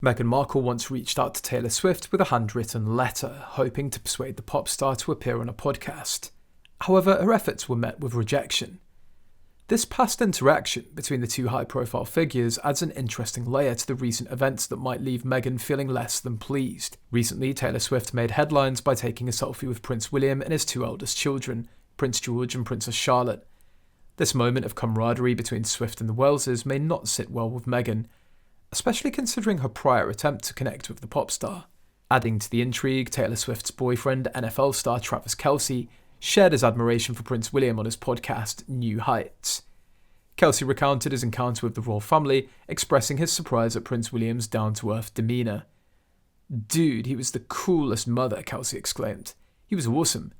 Meghan Markle once reached out to Taylor Swift with a handwritten letter, hoping to persuade the pop star to appear on a podcast. However, her efforts were met with rejection. This past interaction between the two high-profile figures adds an interesting layer to the recent events that might leave Meghan feeling less than pleased. Recently, Taylor Swift made headlines by taking a selfie with Prince William and his two eldest children, Prince George and Princess Charlotte. This moment of camaraderie between Swift and the Waleses may not sit well with Meghan, especially considering her prior attempt to connect with the pop star. Adding to the intrigue, Taylor Swift's boyfriend, NFL star Travis Kelce, shared his admiration for Prince William on his podcast, New Heights. Kelce recounted his encounter with the royal family, expressing his surprise at Prince William's down-to-earth demeanour. "Dude, he was the coolest mother," Kelce exclaimed. "He was awesome.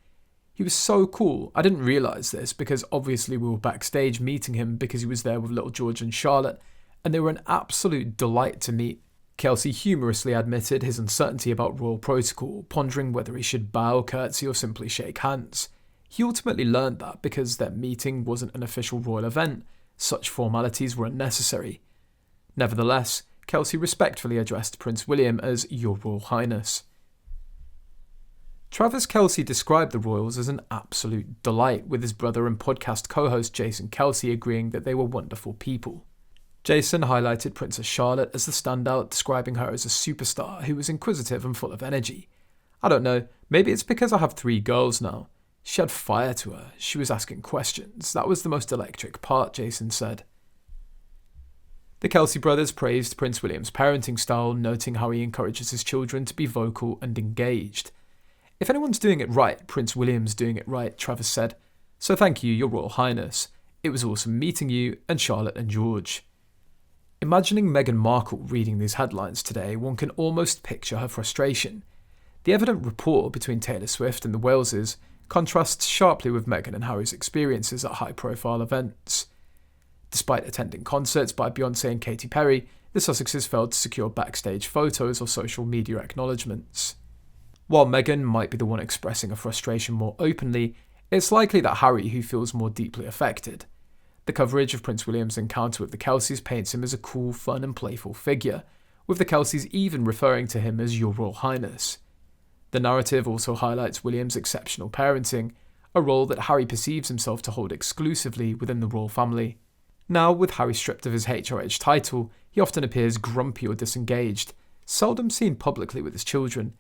He was so cool. I didn't realise this because obviously we were backstage meeting him because he was there with little George and Charlotte, and they were an absolute delight to meet." Kelce humorously admitted his uncertainty about royal protocol, pondering whether he should bow, curtsy, or simply shake hands. He ultimately learned that because their meeting wasn't an official royal event, such formalities were unnecessary. Nevertheless, Kelce respectfully addressed Prince William as "Your Royal Highness." Travis Kelce described the royals as an absolute delight, with his brother and podcast co-host Jason Kelce agreeing that they were wonderful people. Jason highlighted Princess Charlotte as the standout, describing her as a superstar who was inquisitive and full of energy. "I don't know, maybe it's because I have 3 girls now. She had fire to her. She was asking questions. That was the most electric part," Jason said. The Kelce brothers praised Prince William's parenting style, noting how he encourages his children to be vocal and engaged. "If anyone's doing it right, Prince William's doing it right," Travis said. "So thank you, Your Royal Highness. It was awesome meeting you and Charlotte and George." Imagining Meghan Markle reading these headlines today, one can almost picture her frustration. The evident rapport between Taylor Swift and the Waleses contrasts sharply with Meghan and Harry's experiences at high-profile events. Despite attending concerts by Beyoncé and Katy Perry, the Sussexes failed to secure backstage photos or social media acknowledgements. While Meghan might be the one expressing a frustration more openly, it's likely that Harry who feels more deeply affected. The coverage of Prince William's encounter with the Kelces paints him as a cool, fun and playful figure, with the Kelces even referring to him as Your Royal Highness. The narrative also highlights William's exceptional parenting, a role that Harry perceives himself to hold exclusively within the royal family. Now, with Harry stripped of his HOH title, he often appears grumpy or disengaged, seldom seen publicly with his children.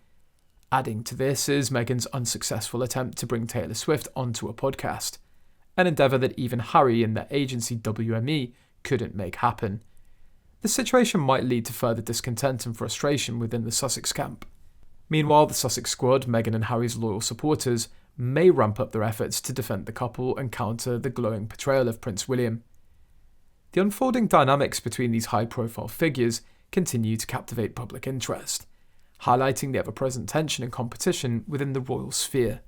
Adding to this is Meghan's unsuccessful attempt to bring Taylor Swift onto a podcast, an endeavour that even Harry and their agency WME couldn't make happen. The situation might lead to further discontent and frustration within the Sussex camp. Meanwhile, the Sussex squad, Meghan and Harry's loyal supporters, may ramp up their efforts to defend the couple and counter the glowing portrayal of Prince William. The unfolding dynamics between these high-profile figures continue to captivate public interest, highlighting the ever-present tension and competition within the royal sphere.